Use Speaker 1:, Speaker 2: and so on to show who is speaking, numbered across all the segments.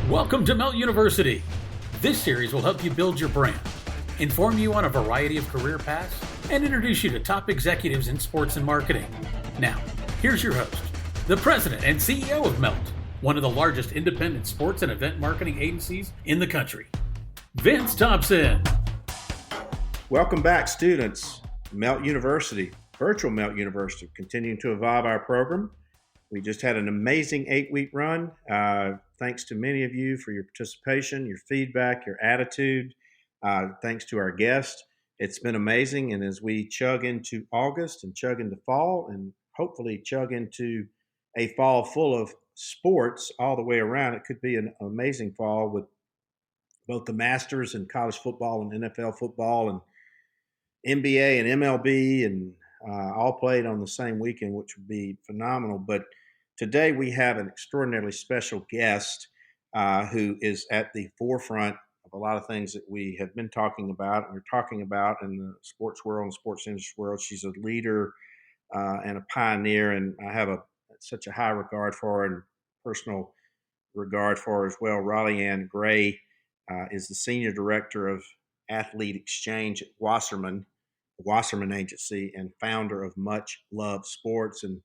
Speaker 1: Welcome to Melt University. This series will help you build your brand, inform you on a variety of career paths, and introduce you to top executives in sports and marketing. Now, here's your host, the president and CEO of Melt, one of the largest independent sports and event marketing agencies in the country, Vince Thompson.
Speaker 2: Welcome back, students. Melt University, virtual Melt University, continuing to evolve our program. We just had an amazing 8-week run. Thanks to many of you for your participation, your feedback, your attitude. Thanks to our guests. It's been amazing. And as we chug into August and chug into fall and hopefully chug into a fall full of sports all the way around, it could be an amazing fall with both the Masters and college football and NFL football and NBA and MLB and all played on the same weekend, which would be phenomenal. But today we have an extraordinarily special guest who is at the forefront of a lot of things that we have been talking about and we're talking about in the sports world and sports industry world. She's a leader and a pioneer, and I have such a high regard for her and personal regard for her as well. Raleigh Gray is the Senior Director of Athlete Exchange at Wasserman, the Wasserman Agency, and founder of Much Love Sports. And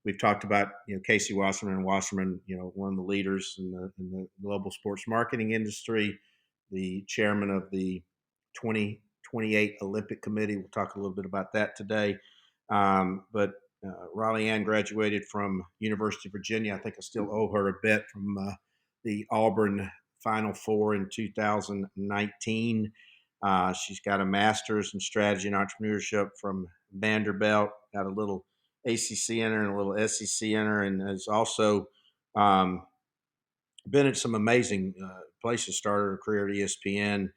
Speaker 2: we've talked about, Casey Wasserman and Wasserman, one of the leaders in the global sports marketing industry, the chairman of the 2028 Olympic Committee. We'll talk a little bit about that today. But Raleigh graduated from University of Virginia. I think I still owe her a bet from the Auburn Final Four in 2019. She's got a master's in strategy and entrepreneurship from Vanderbilt, got a little ACC in her and a little SEC in her, and has also been at some amazing places. Started her career at ESPN,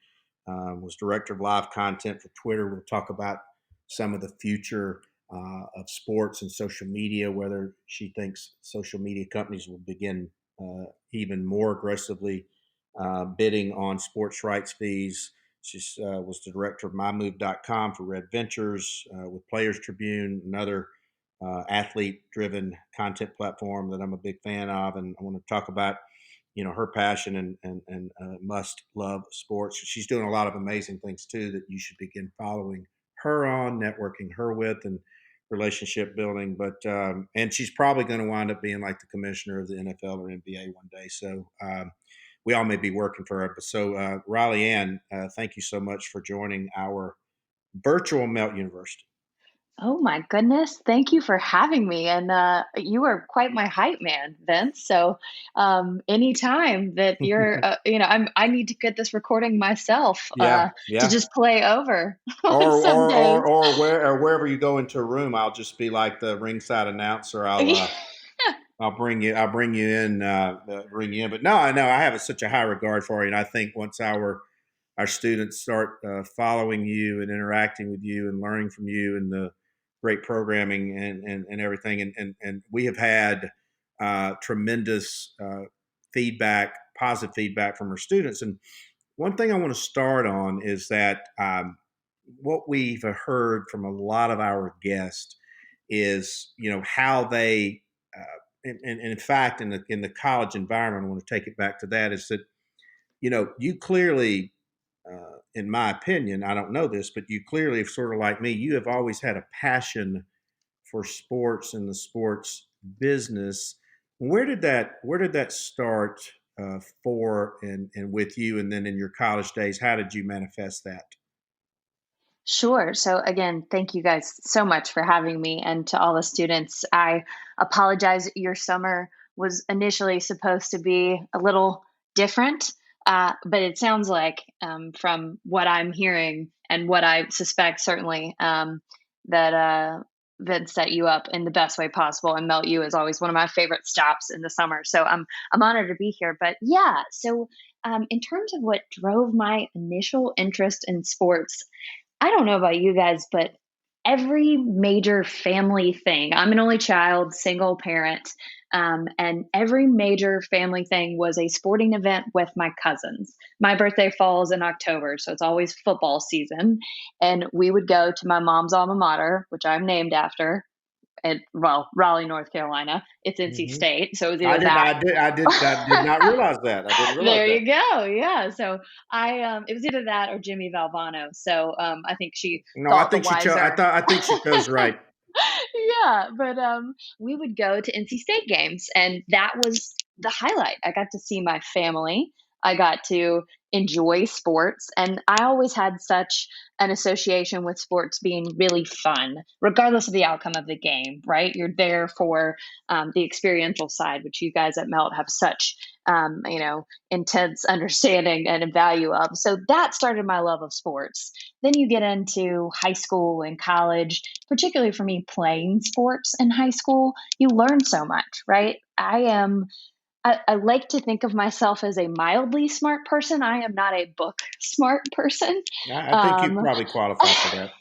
Speaker 2: was director of live content for Twitter. We'll talk about some of the future of sports and social media, whether she thinks social media companies will begin even more aggressively bidding on sports rights fees. She was the director of MyMove.com for Red Ventures with Players Tribune, another athlete-driven content platform that I'm a big fan of. And I want to talk about, her passion and must love sports. She's doing a lot of amazing things too that you should begin following her on, networking her with, and relationship building. But and she's probably going to wind up being like the commissioner of the NFL or NBA one day. So we all may be working for her. But so Raleigh, thank you so much for joining our virtual Melt University.
Speaker 3: Oh my goodness. Thank you for having me. And you are quite my hype man, Vince. So anytime that you're, I need to get this recording myself
Speaker 2: Yeah.
Speaker 3: to just play over.
Speaker 2: or wherever you go into a room, I'll just be like the ringside announcer. I'll bring you in. But no, I know I have such a high regard for you, and I think once our students start following you and interacting with you and learning from you and the great programming and everything, and we have had tremendous feedback, positive feedback from our students. And one thing I want to start on is that what we've heard from a lot of our guests is, how they and in fact, in the college environment, I want to take it back to that, is that, you clearly, in my opinion, I don't know this, but you clearly have sort of like me, you have always had a passion for sports and the sports business. Where did that start for and with you? And then in your college days, how did you manifest that?
Speaker 3: Sure. So again, thank you guys so much for having me. And to all the students, I apologize. Your summer was initially supposed to be a little different, but it sounds like from what I'm hearing and what I suspect certainly that Vince set you up in the best way possible. And Melt U is always one of my favorite stops in the summer. So I'm honored to be here. But yeah, so in terms of what drove my initial interest in sports, I don't know about you guys, but every major family thing, I'm an only child, single parent, and every major family thing was a sporting event with my cousins. My birthday falls in October, so it's always football season. And we would go to my mom's alma mater, which I'm named after, Raleigh, North Carolina. It's NC
Speaker 2: Hmm.
Speaker 3: State, so it was either that.
Speaker 2: I did not realize that. I didn't realize
Speaker 3: There
Speaker 2: that.
Speaker 3: you go. Yeah. So it was either that or Jimmy Valvano. So I think she
Speaker 2: No,
Speaker 3: thought the wiser.
Speaker 2: I think she chose right.
Speaker 3: Yeah, but we would go to NC State games, and that was the highlight. I got to see my family. I got to enjoy sports, and I always had such an association with sports being really fun, regardless of the outcome of the game. Right? You're there for the experiential side, which you guys at Melt have such intense understanding and value of. So that started my love of sports. Then you get into high school and college, particularly for me playing sports in high school, you learn so much, right? I like to think of myself as a mildly smart person. I am not a book smart person.
Speaker 2: I think you
Speaker 3: Um,
Speaker 2: probably qualify for that.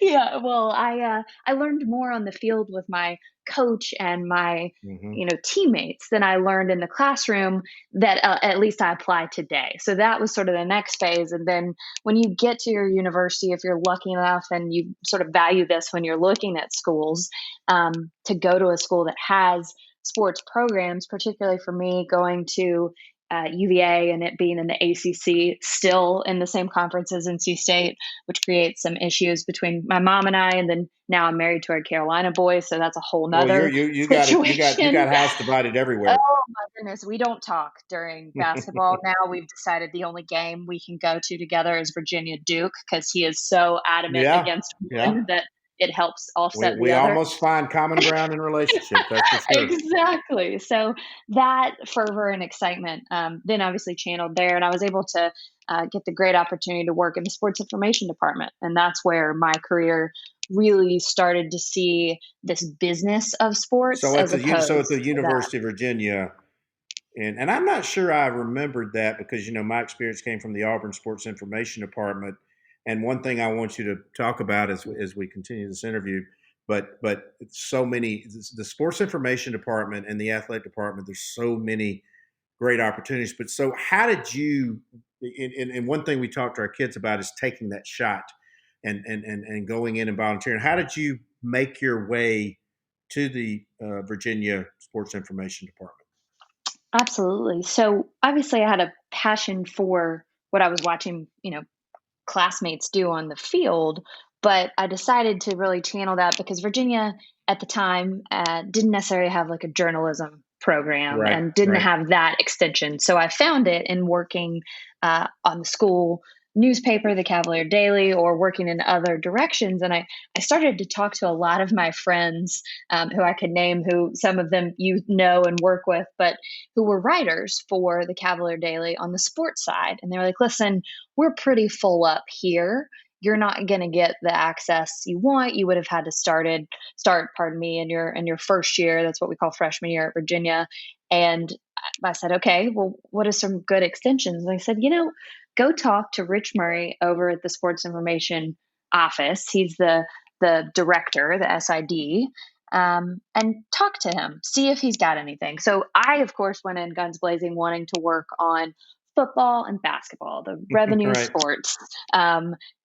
Speaker 3: yeah, well, I learned more on the field with my coach and my
Speaker 2: Hmm.
Speaker 3: teammates than I learned in the classroom that at least I apply today. So that was sort of the next phase. And then when you get to your university, if you're lucky enough and you sort of value this when you're looking at schools, to go to a school that has sports programs, particularly for me going to UVA and it being in the ACC, still in the same conference as NC State, which creates some issues between my mom and I. And then now I'm married to a Carolina boy, so that's a whole
Speaker 2: Well,
Speaker 3: nother
Speaker 2: you got it. You
Speaker 3: situation.
Speaker 2: got house divided everywhere.
Speaker 3: Oh my goodness, we don't talk during basketball. Now we've decided the only game we can go to together is Virginia Duke because he is so adamant
Speaker 2: Yeah,
Speaker 3: against
Speaker 2: yeah.
Speaker 3: one that it helps offset the
Speaker 2: We
Speaker 3: other.
Speaker 2: almost find common ground in relationships. That's for sure.
Speaker 3: Exactly. So that fervor and excitement, then obviously channeled there, and I was able to get the great opportunity to work in the sports information department, and that's where my career really started to see this business of sports as
Speaker 2: So at
Speaker 3: opposed
Speaker 2: the
Speaker 3: to that.
Speaker 2: University of Virginia, and I'm not sure I remembered that because my experience came from the Auburn Sports Information Department. And one thing I want you to talk about as we continue this interview, but so many the Sports Information Department and the Athletic Department. There's so many great opportunities. But so how did you? And one thing we talk to our kids about is taking that shot and going in and volunteering. How did you make your way to the Virginia Sports Information Department?
Speaker 3: Absolutely. So obviously, I had a passion for what I was watching, classmates do on the field. But I decided to really channel that because Virginia at the time didn't necessarily have like a journalism program
Speaker 2: Right,
Speaker 3: and didn't
Speaker 2: right.
Speaker 3: have that extension. So I found it in working on the school newspaper, the Cavalier Daily, or working in other directions. And I started to talk to a lot of my friends who I could name, who some of them you know and work with, but who were writers for the Cavalier Daily on the sports side. And they were like, listen, we're pretty full up here. You're not going to get the access you want. You would have had to start, in your first year. That's what we call freshman year at Virginia. And I said, okay, well, what are some good extensions? And I said, go talk to Rich Murray over at the Sports Information office. He's the director, the SID, and talk to him, see if he's got anything. So I, of course, went in guns blazing, wanting to work on football and basketball, the revenue
Speaker 2: Right.
Speaker 3: sports.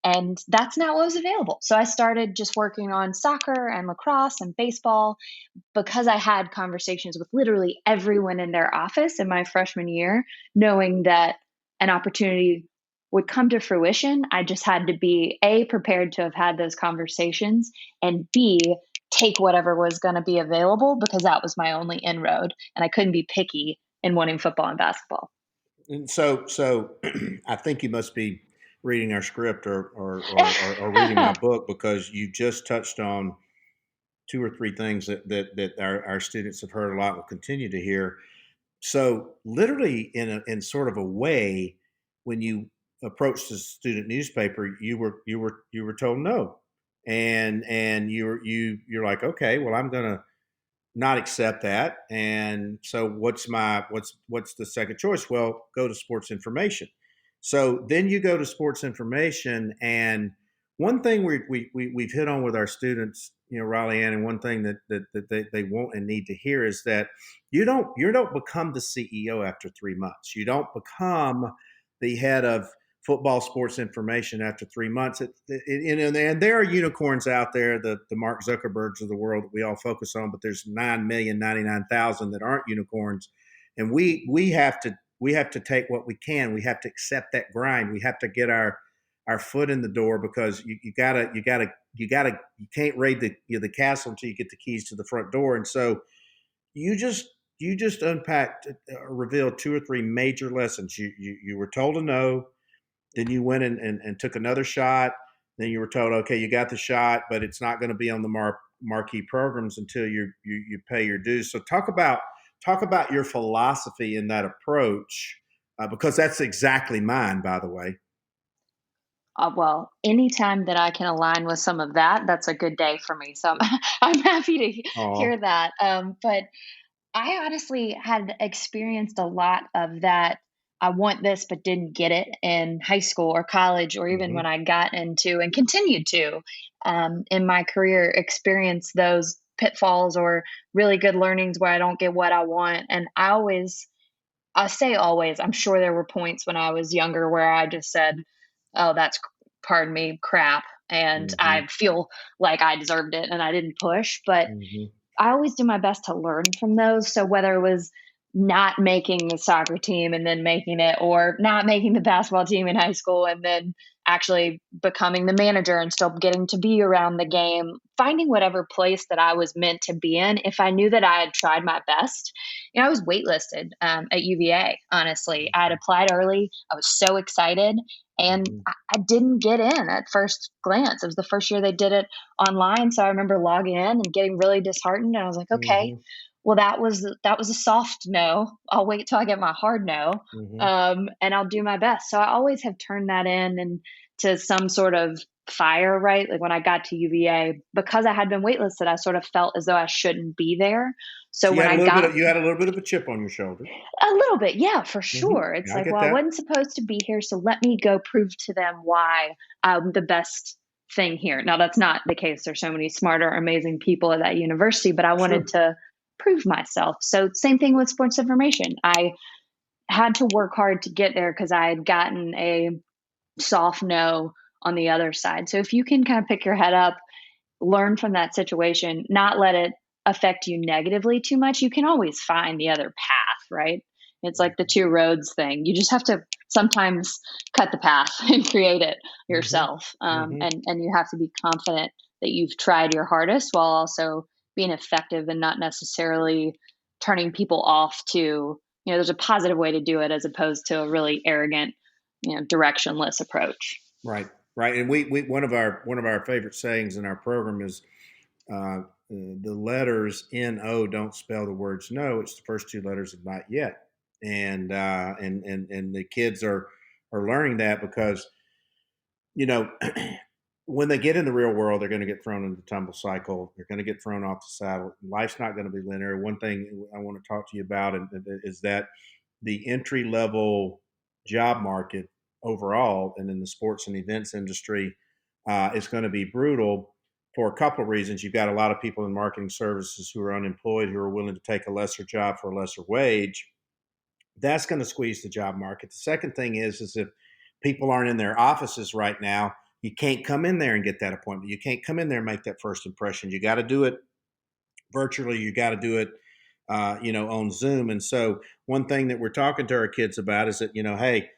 Speaker 3: And that's not what was available. So I started just working on soccer and lacrosse and baseball because I had conversations with literally everyone in their office in my freshman year, knowing that an opportunity would come to fruition. I just had to be A, prepared to have had those conversations, and B, take whatever was going to be available because that was my only inroad. And I couldn't be picky in wanting football and basketball.
Speaker 2: And so I think you must be reading our script or reading my book because you just touched on two or three things that our students have heard a lot and will continue to hear. So literally in sort of a way, when you approached the student newspaper, you were told no. And you're like, okay, well, I'm gonna not accept that. And so what's the second choice? Well, go to sports information. So then you go to sports information, and one thing we've hit on with our students, Riley Ann, and one thing that they want and need to hear is that you don't become the CEO after 3 months. You don't become the head of football sports information after 3 months. And there are unicorns out there, the Mark Zuckerbergs of the world that we all focus on, but there's 9,099,000 that aren't unicorns. And we have to take what we can. We have to accept that grind. We have to get our foot in the door, because you can't raid the castle until you get the keys to the front door. And so you just unpacked, revealed two or three major lessons. You were told to no, then you went and took another shot. Then you were told, okay, you got the shot, but it's not going to be on the marquee programs until you pay your dues. So talk about your philosophy in that approach, because that's exactly mine, by the way.
Speaker 3: Well, anytime that I can align with some of that, that's a good day for me. So I'm happy to
Speaker 2: Oh.
Speaker 3: hear that. But I honestly had experienced a lot of that. I want this, but didn't get it in high school or college, or even
Speaker 2: Hmm.
Speaker 3: when I got into and continued to in my career experience those pitfalls or really good learnings where I don't get what I want. And I say always, I'm sure there were points when I was younger where I just said, oh, that's, pardon me, crap. And
Speaker 2: Hmm.
Speaker 3: I feel like I deserved it and I didn't push. But
Speaker 2: Hmm.
Speaker 3: I always do my best to learn from those. So whether it was not making the soccer team and then making it, or not making the basketball team in high school and then actually becoming the manager and still getting to be around the game, finding whatever place that I was meant to be in, if I knew that I had tried my best. I was waitlisted at UVA, honestly. I had applied early. I was so excited. And
Speaker 2: Hmm.
Speaker 3: I didn't get in at first glance. It was the first year they did it online. So I remember logging in and getting really disheartened. And I was like, okay,
Speaker 2: Hmm.
Speaker 3: well, that was a soft no. I'll wait till I get my hard no,
Speaker 2: Hmm.
Speaker 3: and I'll do my best. So I always have turned that in and to some sort of fire, right? Like when I got to UVA, because I had been waitlisted, I sort of felt as though I shouldn't be there. So
Speaker 2: So
Speaker 3: when I got
Speaker 2: you had a little bit of a chip on your shoulder.
Speaker 3: a little bit, yeah, for
Speaker 2: Hmm.
Speaker 3: sure. It's
Speaker 2: I
Speaker 3: like,
Speaker 2: get
Speaker 3: well, I
Speaker 2: that.
Speaker 3: wasn't supposed to be here, so let me go prove to them why I'm the best thing here. Now, that's not the case. There's so many smarter, amazing people at that university, but I wanted
Speaker 2: Sure.
Speaker 3: to prove myself. So, same thing with sports information. I had to work hard to get there because I had gotten a soft no on the other side. So, if you can kind of pick your head up, learn from that situation, not let it affect you negatively too much, you can always find the other path, right? It's like the two roads thing. You just have to sometimes cut the path and create it
Speaker 2: Hmm.
Speaker 3: yourself.
Speaker 2: Hmm.
Speaker 3: And you have to be confident that you've tried your hardest while also being effective and not necessarily turning people off to, there's a positive way to do it as opposed to a really arrogant, directionless approach.
Speaker 2: Right. Right. And we one of our favorite sayings in our program is, the letters NO don't spell the words no. It's the first two letters of not yet. And the kids are learning that, because you know when they get in the real world, they're going to get thrown into the tumble cycle. They're going to get thrown off the saddle. Life's not going to be linear. One thing I want to talk to you about is that the entry level job market overall, and in the sports and events industry, is going to be brutal for a couple of reasons. You've got a lot of people in marketing services who are unemployed, who are willing to take a lesser job for a lesser wage. That's going to squeeze the job market. The second thing is if people aren't in their offices right now, you can't come in there and get that appointment. You can't come in there and make that first impression. You got to do it virtually. You got to do it, on Zoom. And so, one thing that we're talking to our kids about is that, hey,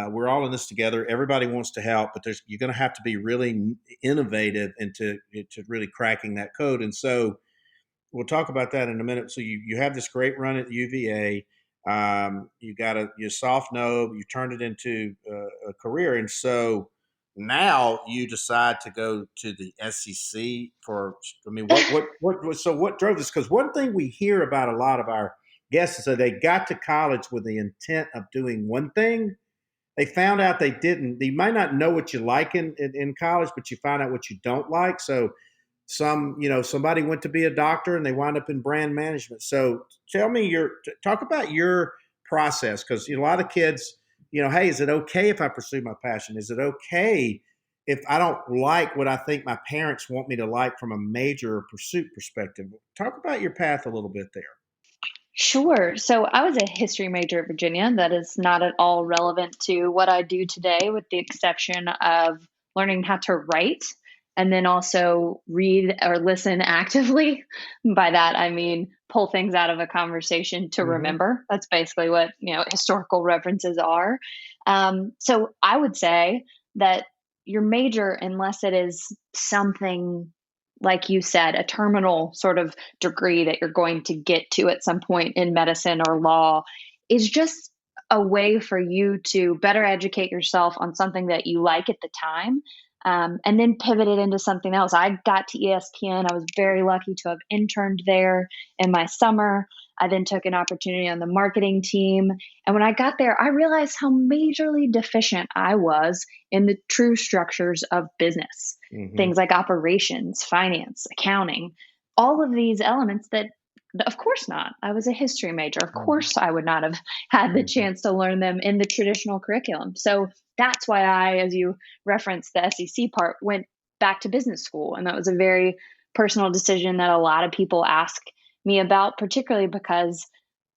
Speaker 2: we're all in this together. Everybody wants to help, but you're going to have to be really innovative into really cracking that code. And so, we'll talk about that in a minute. So you have this great run at UVA. You got your soft no, you turned it into a career, and so now you decide to go to the SEC for. I mean, what drove this? Because one thing we hear about a lot of our guests is that they got to college with the intent of doing one thing. They found out they didn't. You might not know what you like in college, but you find out what you don't like. So somebody went to be a doctor and they wound up in brand management. So tell me talk about your process, because a lot of kids, hey, is it okay if I pursue my passion? Is it okay if I don't like what I think my parents want me to like from a major or pursuit perspective? Talk about your path a little bit there.
Speaker 3: Sure. So I was a history major at Virginia. That is not at all relevant to what I do today, with the exception of learning how to write and then also read or listen actively. By that, I mean pull things out of a conversation to
Speaker 2: Hmm.
Speaker 3: remember. That's basically what, historical references are. So I would say that your major, unless it is something like you said, a terminal sort of degree that you're going to get to at some point in medicine or law, is just a way for you to better educate yourself on something that you like at the time, and then pivot it into something else. I got to ESPN. I was very lucky to have interned there in my summer. I then took an opportunity on the marketing team. And when I got there, I realized how majorly deficient I was in the true structures of business,
Speaker 2: Hmm.
Speaker 3: things like operations, finance, accounting, all of these elements that, of course not. I was a history major. Of
Speaker 2: Hmm.
Speaker 3: course, I would not have had the
Speaker 2: Hmm.
Speaker 3: chance to learn them in the traditional curriculum. So that's why I, as you referenced the SEC part, went back to business school. And that was a very personal decision that a lot of people ask me about, particularly because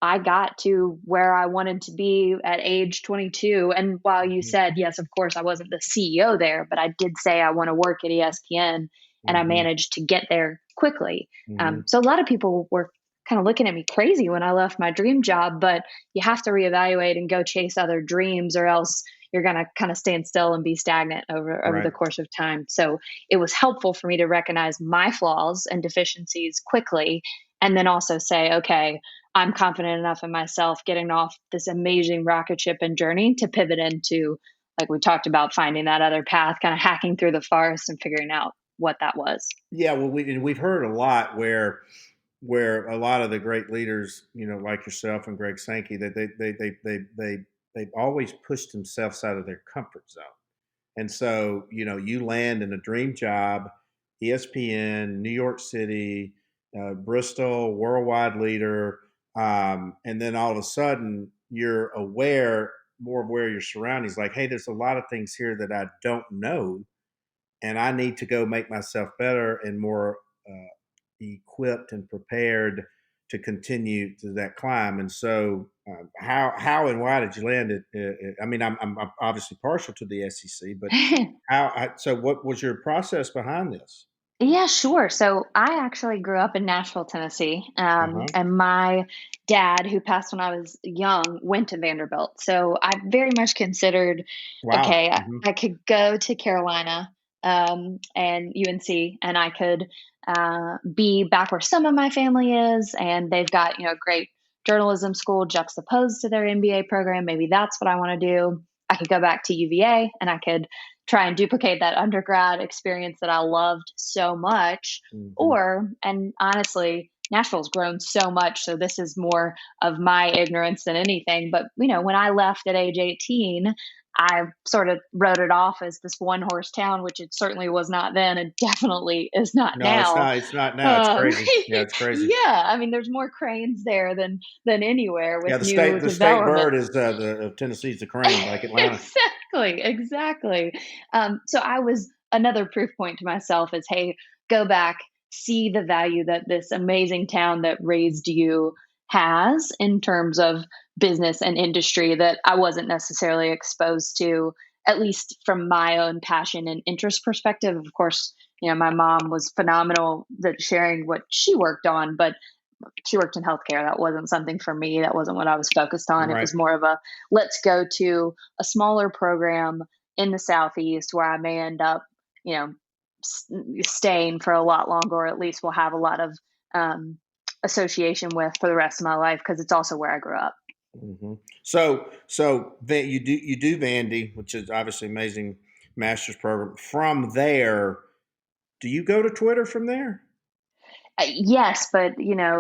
Speaker 3: I got to where I wanted to be at age 22. And while you said, yes, of course, I wasn't the CEO there, but I did say I want to work at ESPN, and I
Speaker 2: Hmm.
Speaker 3: managed to get there quickly.
Speaker 2: Hmm.
Speaker 3: So a lot of people were kind of looking at me crazy when I left my dream job, but you have to reevaluate and go chase other dreams, or else you're going to kind of stand still and be stagnant over
Speaker 2: Right.
Speaker 3: the course of time. So it was helpful for me to recognize my flaws and deficiencies quickly, and then also say, okay, I'm confident enough in myself getting off this amazing rocket ship and journey to pivot into, like we talked about, finding that other path, kind of hacking through the forest and figuring out what that was.
Speaker 2: Yeah. Well, we've heard a lot where a lot of the great leaders, like yourself and Greg Sankey, that they've always pushed themselves out of their comfort zone. And so, you land in a dream job, ESPN, New York City, Bristol, worldwide leader, and then all of a sudden you're more aware of your surroundings. Like, hey, there's a lot of things here that I don't know, and I need to go make myself better and more equipped and prepared to continue to that climb. And so, how and why did you land it? I mean, I'm obviously partial to the SEC, but so what was your process behind this?
Speaker 3: Yeah, sure. So I actually grew up in Nashville, Tennessee,
Speaker 2: Uh huh.
Speaker 3: and my dad, who passed when I was young, went to Vanderbilt. So I very much considered,
Speaker 2: Wow.
Speaker 3: okay, I,
Speaker 2: Hmm.
Speaker 3: I could go to Carolina and UNC, and I could be back where some of my family is, and they've got great journalism school juxtaposed to their MBA program. Maybe that's what I want to do. I could go back to UVA, and I could try and duplicate that undergrad experience that I loved so much.
Speaker 2: Hmm.
Speaker 3: Or, and honestly, Nashville's grown so much. So this is more of my ignorance than anything. But, when I left at age 18, I sort of wrote it off as this one horse town, which it certainly was not then and definitely is not
Speaker 2: No, it's
Speaker 3: now.
Speaker 2: not. It's not now. It's
Speaker 3: Um,
Speaker 2: crazy. Yeah, it's crazy.
Speaker 3: yeah, I mean, there's more cranes there than anywhere with
Speaker 2: Yeah,
Speaker 3: new
Speaker 2: the state
Speaker 3: development.
Speaker 2: bird is the of Tennessee's the crane, like Atlanta.
Speaker 3: Exactly, exactly. So I was another proof point to myself is, hey, go back, see the value that this amazing town that raised you has in terms of business and industry that I wasn't necessarily exposed to, at least from my own passion and interest perspective. Of course, my mom was phenomenal at sharing what she worked on, but she worked in healthcare. That wasn't something for me. That wasn't what I was focused on. It
Speaker 2: Right.
Speaker 3: was more of a, let's go to a smaller program in the Southeast where I may end up, you know, staying for a lot longer, or at least will have a lot of um, association with for the rest of my life, because it's also where I grew up.
Speaker 2: Hmm. You do Vandy, which is obviously amazing master's program. From there, do you go to Twitter from there?
Speaker 3: Yes, but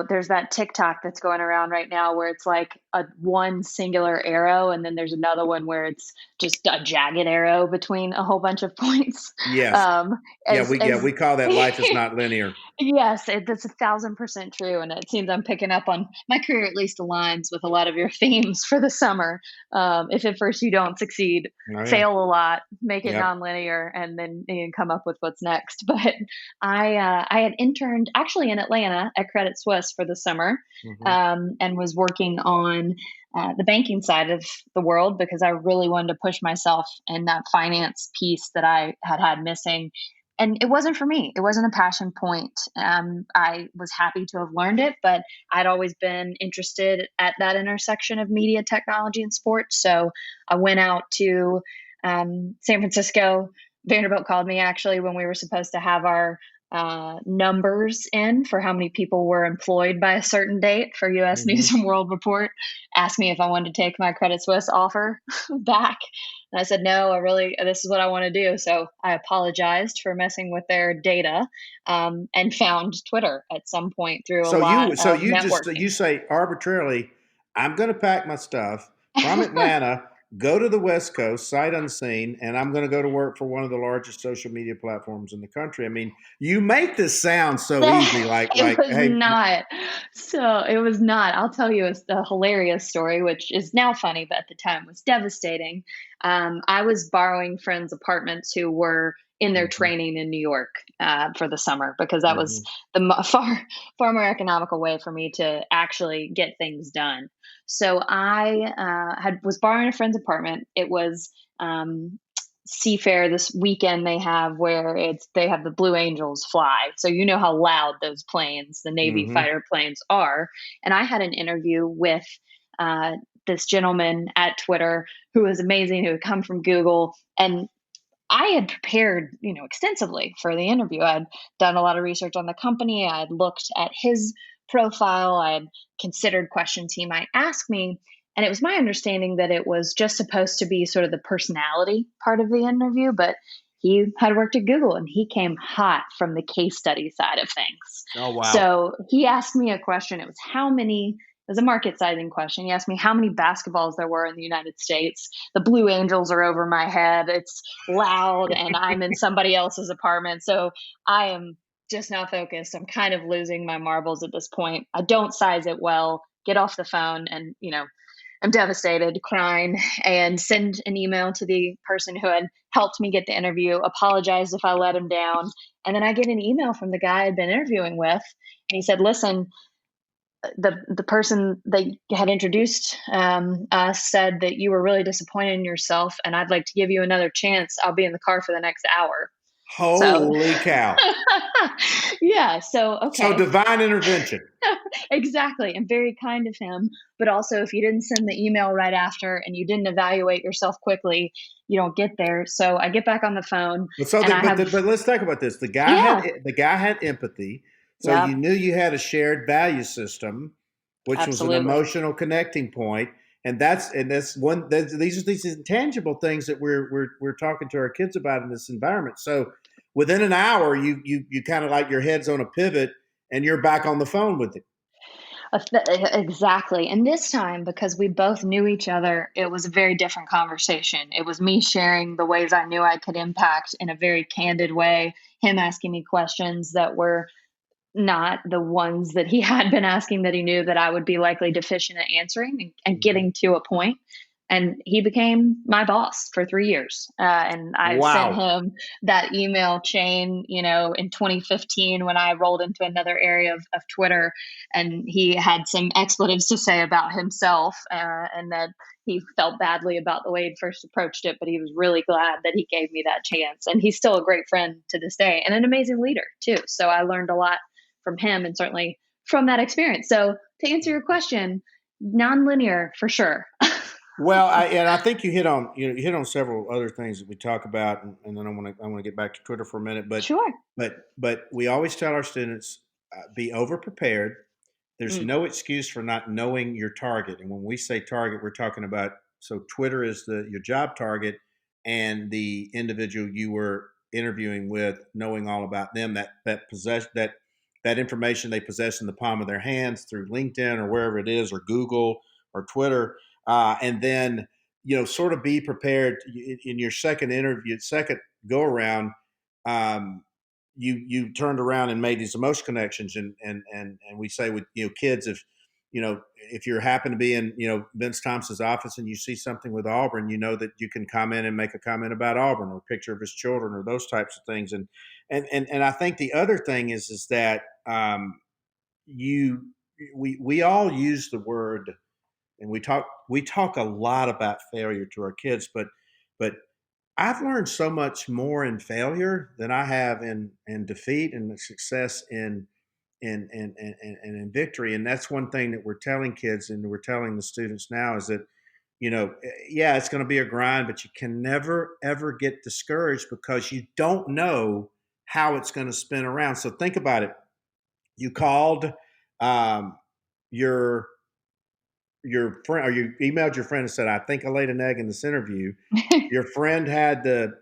Speaker 3: there's that TikTok that's going around right now where it's like a one singular arrow, and then there's another one where it's just a jagged arrow between a whole bunch of points.
Speaker 2: Yes.
Speaker 3: Um,
Speaker 2: Yeah,
Speaker 3: as
Speaker 2: we
Speaker 3: as
Speaker 2: call that life is not linear.
Speaker 3: Yes, that's 1,000% true, and it seems I'm picking up on my career at least aligns with a lot of your themes for the summer. If at first you don't succeed,
Speaker 2: Oh yeah.
Speaker 3: fail a lot, make it
Speaker 2: Yep.
Speaker 3: nonlinear, and then you can come up with what's next. But I had interned actually actually in Atlanta at Credit Suisse for the summer, and was working on the banking side of the world because I really wanted to push myself in that finance piece that I had missing. And it wasn't for me. It wasn't a passion point. I was happy to have learned it, but I'd always been interested at that intersection of media, technology, and sports. So I went out to San Francisco. Vanderbilt called me actually when we were supposed to have our numbers in for how many people were employed by a certain date for U.S. News and World Report. Asked me if I wanted to take my Credit Suisse offer back. And I said, no, this is what I want to do. So I apologized for messing with their data, and found Twitter at some point through networking.
Speaker 2: You say arbitrarily, I'm going to pack my stuff from Atlanta, go to the West Coast, sight unseen, and I'm going to go to work for one of the largest social media platforms in the country. I mean, you make this sound so easy,
Speaker 3: not. So it was not. I'll tell you a hilarious story, which is now funny, but at the time was devastating. I was borrowing friends' apartments who were in their training in New York for the summer, because that was the far more economical way for me to actually get things done. So I was borrowing a friend's apartment. It was Seafair this weekend they have where they have the Blue Angels fly. So you know how loud those planes, the Navy fighter planes, are. And I had an interview with this gentleman at Twitter who was amazing, who had come from Google. And I had prepared, extensively for the interview. I'd done a lot of research on the company. I'd looked at his profile. I'd considered questions he might ask me. And it was my understanding that it was just supposed to be sort of the personality part of the interview, but he had worked at Google and he came hot from the case study side of things.
Speaker 2: Oh, wow.
Speaker 3: So he asked me a question. It was a market sizing question. He asked me how many basketballs there were in the United States. The Blue Angels are over my head. It's loud and I'm in somebody else's apartment. So I am just not focused. I'm kind of losing my marbles at this point. I don't size it well. Get off the phone and, I'm devastated, crying, and send an email to the person who had helped me get the interview, apologize if I let him down. And then I get an email from the guy I'd been interviewing with, and he said, listen, the person that had introduced us said that you were really disappointed in yourself, and I'd like to give you another chance. I'll be in the car for the next hour.
Speaker 2: Holy cow.
Speaker 3: Yeah. So, okay.
Speaker 2: So divine intervention.
Speaker 3: Exactly. And very kind of him. But also, if you didn't send the email right after and you didn't evaluate yourself quickly, you don't get there. So I get back on the phone.
Speaker 2: But let's talk about this. The guy had empathy. So you knew you had a shared value system, which
Speaker 3: Absolutely.
Speaker 2: was an emotional connecting point. And these are these intangible things that we're talking to our kids about in this environment. So within an hour, you kind of like your head's on a pivot and you're back on the phone with him.
Speaker 3: Exactly. And this time, because we both knew each other, it was a very different conversation. It was me sharing the ways I knew I could impact in a very candid way, him asking me questions that were not the ones that he had been asking that he knew that I would be likely deficient at answering, and getting to a point. And he became my boss for 3 years. And I sent him that email chain, in 2015 when I rolled into another area of Twitter, and he had some expletives to say about himself, and that he felt badly about the way he'd first approached it, but he was really glad that he gave me that chance. And he's still a great friend to this day and an amazing leader too. So I learned a lot from him and certainly from that experience. So to answer your question, nonlinear for sure.
Speaker 2: Well, I think you hit on several other things that we talk about, and then I want to get back to Twitter for a minute. But
Speaker 3: sure.
Speaker 2: But we always tell our students, be over prepared. There's no excuse for not knowing your target. And when we say target, we're talking about, so Twitter is your job target, and the individual you were interviewing with, knowing all about them, that information they possess in the palm of their hands through LinkedIn or wherever it is, or Google or Twitter. And then, sort of be prepared in your second go around. You turned around and made these emotional connections, and we say with kids, if you happen to be in Vince Thompson's office and you see something with Auburn, that you can comment and make a comment about Auburn, or a picture of his children, or those types of things. And I think the other thing is that you we all use the word, and we talk a lot about failure to our kids, but I've learned so much more in failure than I have in defeat and success in victory. And that's one thing that we're telling kids and we're telling the students now is that, yeah, it's going to be a grind, but you can never, ever get discouraged because you don't know how it's going to spin around. So think about it. You called um, your your friend, or you emailed your friend and said, "I think I laid an egg in this interview." Your friend had the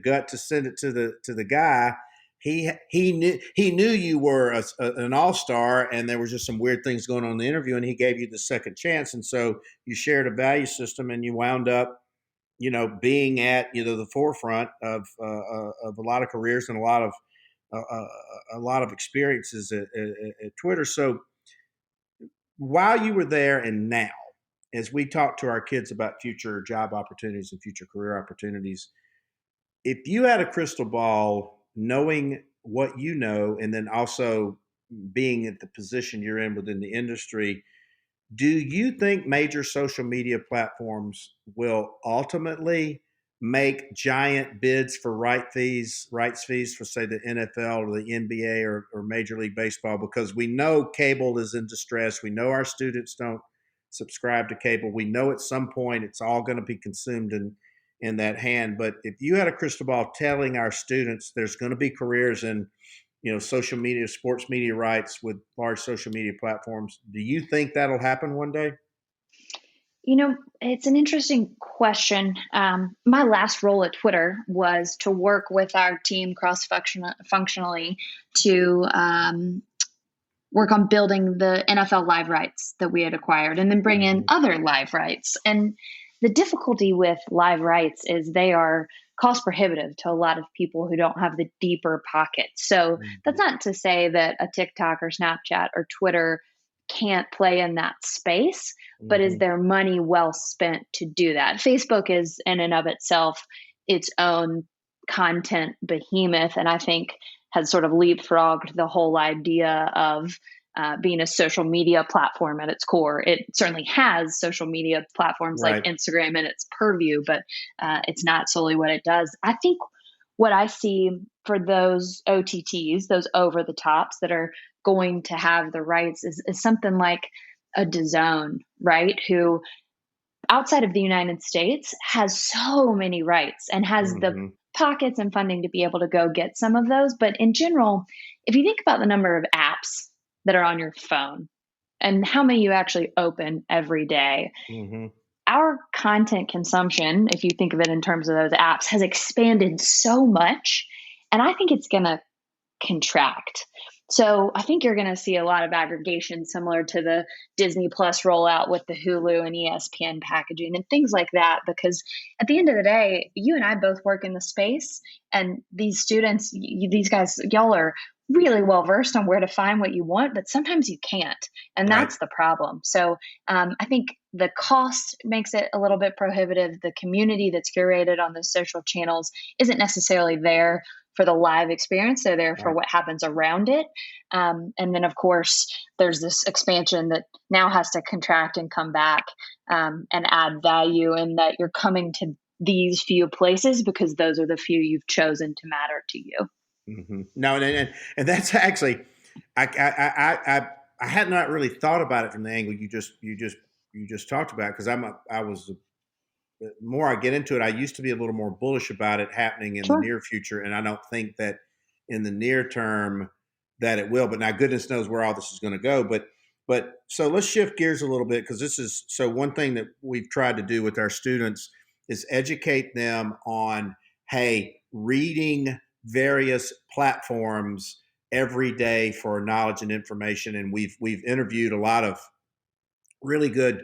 Speaker 2: gut to send it to the guy. He knew you were an all-star, and there was just some weird things going on in the interview, and he gave you the second chance. And so you shared a value system, and you wound up, being at the forefront of a lot of careers and a lot of experiences at Twitter. So while you were there and now, as we talk to our kids about future job opportunities and future career opportunities, if you had a crystal ball, knowing what you know, and then also being at the position you're in within the industry, do you think major social media platforms will ultimately make giant bids for rights fees for, say, the NFL or the NBA or Major League Baseball? Because we know cable is in distress. We know our students don't subscribe to cable. We know at some point it's all going to be consumed in that hand. But if you had a crystal ball telling our students there's going to be careers in social media, sports media rights with large social media platforms, do you think that'll happen one day?
Speaker 3: It's an interesting question. My last role at Twitter was to work with our team functionally to work on building the NFL live rights that we had acquired and then bring in
Speaker 2: Mhm.
Speaker 3: other live rights. And the difficulty with live rights is they are cost prohibitive to a lot of people who don't have the deeper pockets. So that's
Speaker 2: Mhm.
Speaker 3: not to say that a TikTok or Snapchat or Twitter can't play in that space, but is
Speaker 2: Mhm.
Speaker 3: their money well spent to do that? Facebook is in and of itself its own content behemoth, and I think has sort of leapfrogged the whole idea of being a social media platform at its core. It certainly has social media platforms like
Speaker 2: Right.
Speaker 3: Instagram in its purview, but it's not solely what it does. I think what I see for those OTTs, those over the tops that are going to have the rights, is something like a DAZN, right? Who outside of the United States has so many rights and has the
Speaker 2: Mhm.
Speaker 3: pockets and funding to be able to go get some of those. But in general, if you think about the number of apps that are on your phone and how many you actually open every day,
Speaker 2: Mhm.
Speaker 3: our content consumption, if you think of it in terms of those apps, has expanded so much. And I think it's going to contract. So I think you're going to see a lot of aggregation similar to the Disney Plus rollout with the Hulu and ESPN packaging and things like that. Because at the end of the day, you and I both work in the space, and these students, these guys, y'all are really well versed on where to find what you want, but sometimes you can't. And
Speaker 2: Right.
Speaker 3: that's the problem. So I think the cost makes it a little bit prohibitive. The community that's curated on the social channels isn't necessarily there for the live experience. They're there for
Speaker 2: Right.
Speaker 3: what happens around it. And then, of course, there's this expansion that now has to contract and come back and add value, in that you're coming to these few places because those are the few you've chosen to matter to you.
Speaker 2: No, and that's actually, I had not really thought about it from the angle you just talked about, because I was, the more I get into it, I used to be a little more bullish about it happening in the
Speaker 3: Sure.
Speaker 2: near future, and I don't think that in the near term that it will. But now, goodness knows where all this is going to go. But so let's shift gears a little bit, because this is so one thing that we've tried to do with our students is educate them on, hey, reading various platforms every day for knowledge and information, and we've interviewed a lot of really good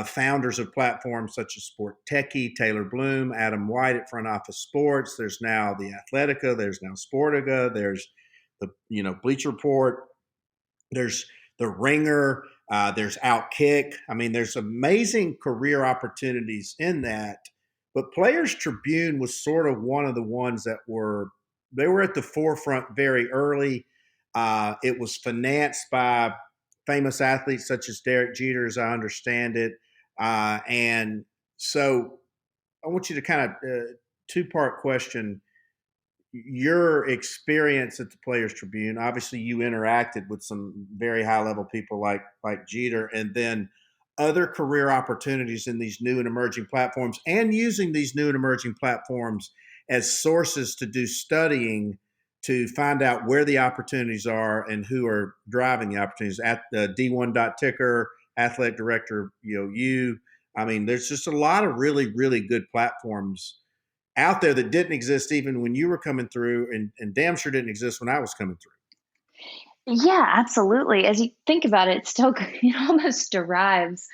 Speaker 2: founders of platforms such as Sport Techie, Taylor Bloom, Adam White at Front Office Sports. There's now the Athletica. There's now Sportiga. There's the Bleach Report. There's the Ringer. There's Outkick. I mean, there's amazing career opportunities in that. But Players Tribune was sort of one of the ones that were at the forefront very early. It was financed by famous athletes such as Derek Jeter, as I understand it. And so I want you to kind of two-part question your experience at the Players Tribune. Obviously, you interacted with some very high-level people like Jeter, and then other career opportunities in these new and emerging platforms, and using these new and emerging platforms as sources to do studying to find out where the opportunities are and who are driving the opportunities. At the D1.ticker, athletic director, I mean, there's just a lot of really, really good platforms out there that didn't exist even when you were coming through, and damn sure didn't exist when I was coming through.
Speaker 3: Yeah, absolutely. As you think about it, it still it almost derives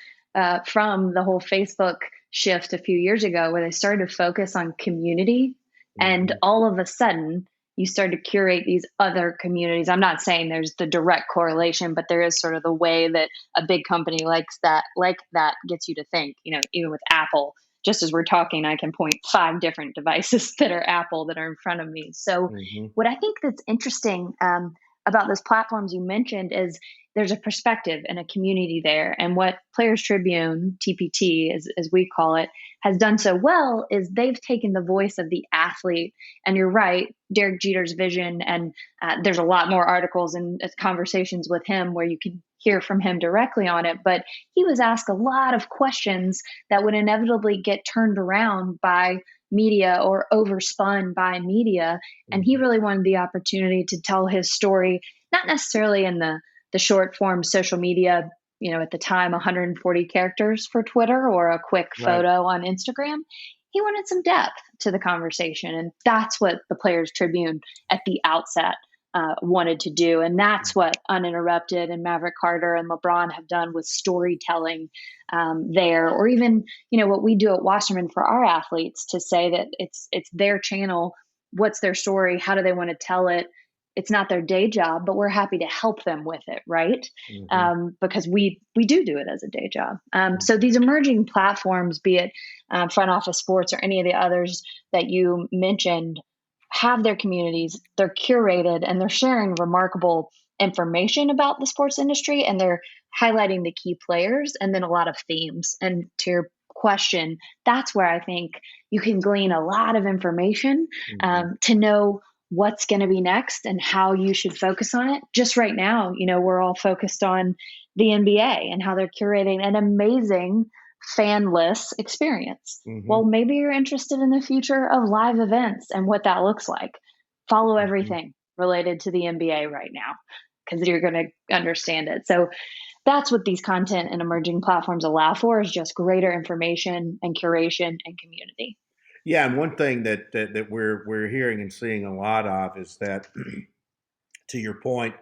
Speaker 3: from the whole Facebook shift a few years ago, where they started to focus on community, and all of a sudden you start to curate these other communities. I'm not saying there's the direct correlation, but there is sort of the way that a big company like that gets you to think. Even with Apple, just as we're talking, I can point 5 different devices that are Apple that are in front of me. So, what I think that's interesting about those platforms you mentioned is there's a perspective and a community there. And what Players Tribune, TPT, as we call it, has done so well is they've taken the voice of the athlete. And you're right, Derek Jeter's vision. And there's a lot more articles and conversations with him where you can hear from him directly on it. But he was asked a lot of questions that would inevitably get turned around by media or overspun by media. And he really wanted the opportunity to tell his story, not necessarily in the short form social media, at the time, 140 characters for Twitter or a quick photo on Instagram. He wanted some depth to the conversation. And that's what the Players Tribune at the outset wanted to do. And that's what Uninterrupted and Maverick Carter and LeBron have done with storytelling there, or even, what we do at Wasserman for our athletes, to say that it's their channel. What's their story? How do they want to tell it? It's not their day job, but we're happy to help them with it, right? Because we do it as a day job. So these emerging platforms, be it Front Office Sports or any of the others that you mentioned, have their communities, they're curated, and they're sharing remarkable information about the sports industry, and they're highlighting the key players and then a lot of themes. And to your question, that's where I think you can glean a lot of information to know what's going to be next and how you should focus on it. Just right now, we're all focused on the NBA and how they're curating an amazing fanless experience. Well, maybe you're interested in the future of live events and what that looks like. Follow everything related to the NBA right now, because you're going to understand it. So that's what these content and emerging platforms allow for, is just greater information and curation and community.
Speaker 2: Yeah, and one thing that we're hearing and seeing a lot of is that, to your point,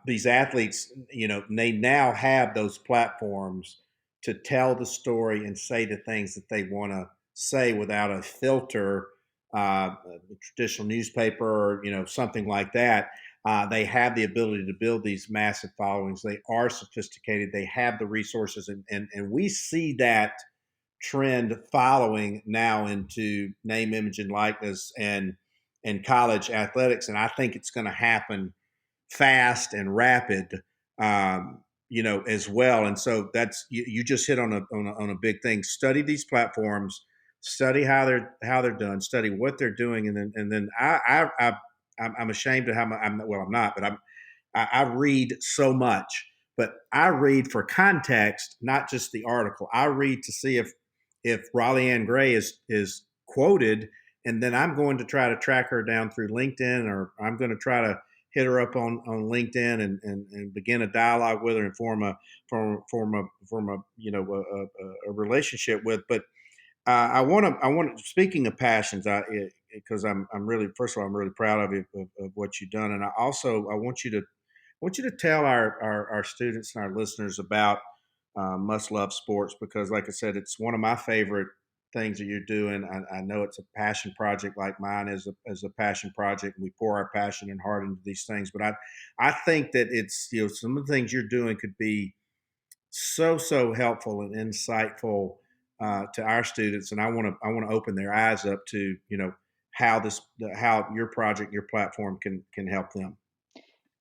Speaker 2: these athletes, they now have those platforms to tell the story and say the things that they want to say without a filter, a traditional newspaper, or something like that. They have the ability to build these massive followings. They are sophisticated. They have the resources, and we see that trend following now into name, image, and likeness and college athletics. And I think it's going to happen fast and rapid, as well. And so that's you just hit on a big thing. Study these platforms, study how they're done, study what they're doing, and then I'm ashamed of how much I'm not, but I read so much. But I read for context, not just the article. I read to see if Raleigh Ann Gray is quoted, and then I'm going to try to track her down through LinkedIn, or I'm going to try to hit her up on LinkedIn and begin a dialogue with her and form a relationship with. But I want to speaking of passions, because I'm really, first of all, I'm really proud of you of what you've done, and I want you to tell our students and our listeners about Must Love Sports, because, like I said, it's one of my favorite things that you're doing. I know it's a passion project, like mine is a passion project. We pour our passion and heart into these things, but I think that it's some of the things you're doing could be so helpful and insightful to our students, and I want to open their eyes up to how your project, your platform can help them.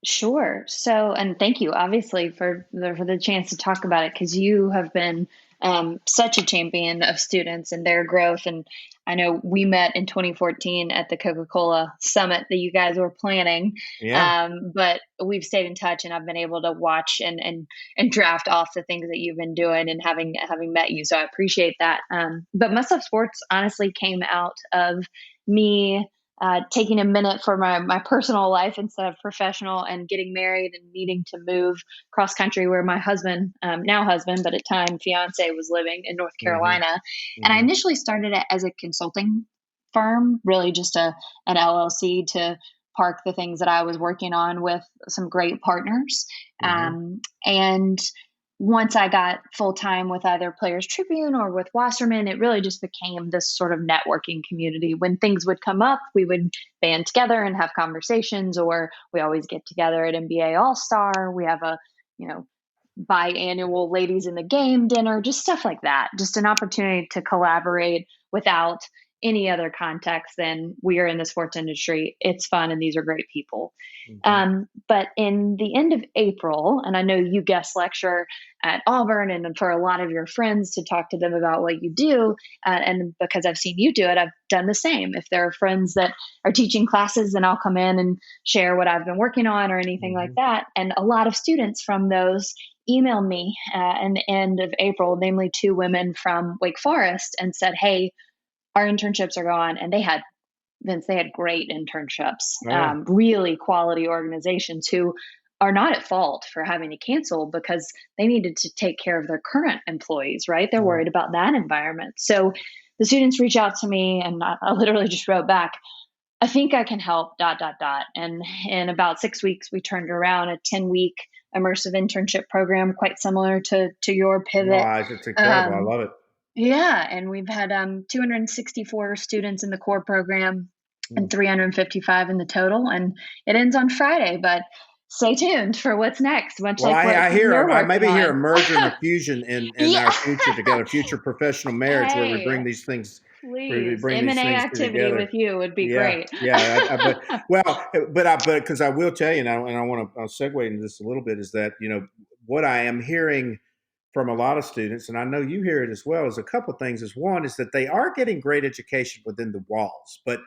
Speaker 3: Sure. So, and thank you, obviously, for the chance to talk about it, because you have been such a champion of students and their growth. And I know we met in 2014 at the Coca-Cola Summit that you guys were planning,
Speaker 2: Yeah.
Speaker 3: but we've stayed in touch, and I've been able to watch and draft off the things that you've been doing, and having met you. So I appreciate that. But Must Love Sports honestly came out of me taking a minute for my personal life instead of professional, and getting married and needing to move cross country where my husband, now husband, but at time fiance, was living in North
Speaker 2: Hmm.
Speaker 3: Carolina. And I
Speaker 2: Hmm.
Speaker 3: initially started it as a consulting firm, really just an LLC to park the things that I was working on with some great partners.
Speaker 2: Hmm.
Speaker 3: And once I got full time with either Players Tribune or with Wasserman, it really just became this sort of networking community. When things would come up, we would band together and have conversations, or we always get together at NBA All Star. We have a, you know, biannual ladies in the game dinner, just stuff like that. Just an opportunity to collaborate without any other context than we are in the sports industry. It's fun, and these are great people.
Speaker 2: Hmm.
Speaker 3: But in the end of April, and I know you guest lecture at Auburn, and for a lot of your friends to talk to them about what you do, and because I've seen you do it, I've done the same. If there are friends that are teaching classes, then I'll come in and share what I've been working on or anything like
Speaker 2: Hmm.
Speaker 3: that. And a lot of students from those emailed me in the end of April, namely two women from Wake Forest, and said, "Hey, our internships are gone," and they had great internships,
Speaker 2: Oh yeah.
Speaker 3: really quality organizations who are not at fault for having to cancel because they needed to take care of their current employees, right? They're
Speaker 2: Yeah.
Speaker 3: worried about that environment. So the students reach out to me, and I literally just wrote back, "I think I can help, dot, dot, dot." And in about 6 weeks, we turned around a 10-week immersive internship program, quite similar to your
Speaker 2: No,
Speaker 3: pivot.
Speaker 2: it's incredible. I
Speaker 3: Um,
Speaker 2: love it.
Speaker 3: yeah, and we've had 264 students in the core program
Speaker 2: Mm.
Speaker 3: and 355 in the total, and it ends on Friday. But stay tuned for what's next, much
Speaker 2: Well,
Speaker 3: like what
Speaker 2: I hear
Speaker 3: you're
Speaker 2: I
Speaker 3: working
Speaker 2: maybe hear a
Speaker 3: on.
Speaker 2: merger and a fusion in our
Speaker 3: Yeah.
Speaker 2: future together, future professional marriage, where we
Speaker 3: Hey,
Speaker 2: bring these things, where we
Speaker 3: please,
Speaker 2: bring these
Speaker 3: M&A
Speaker 2: things
Speaker 3: activity
Speaker 2: together.
Speaker 3: with you would be
Speaker 2: Yeah,
Speaker 3: great.
Speaker 2: yeah. But well, but because I will tell you now, and I want to segue into this a little bit, is that what I am hearing from a lot of students, and I know you hear it as well, is a couple of things. Is one is that they are getting great education within the walls, but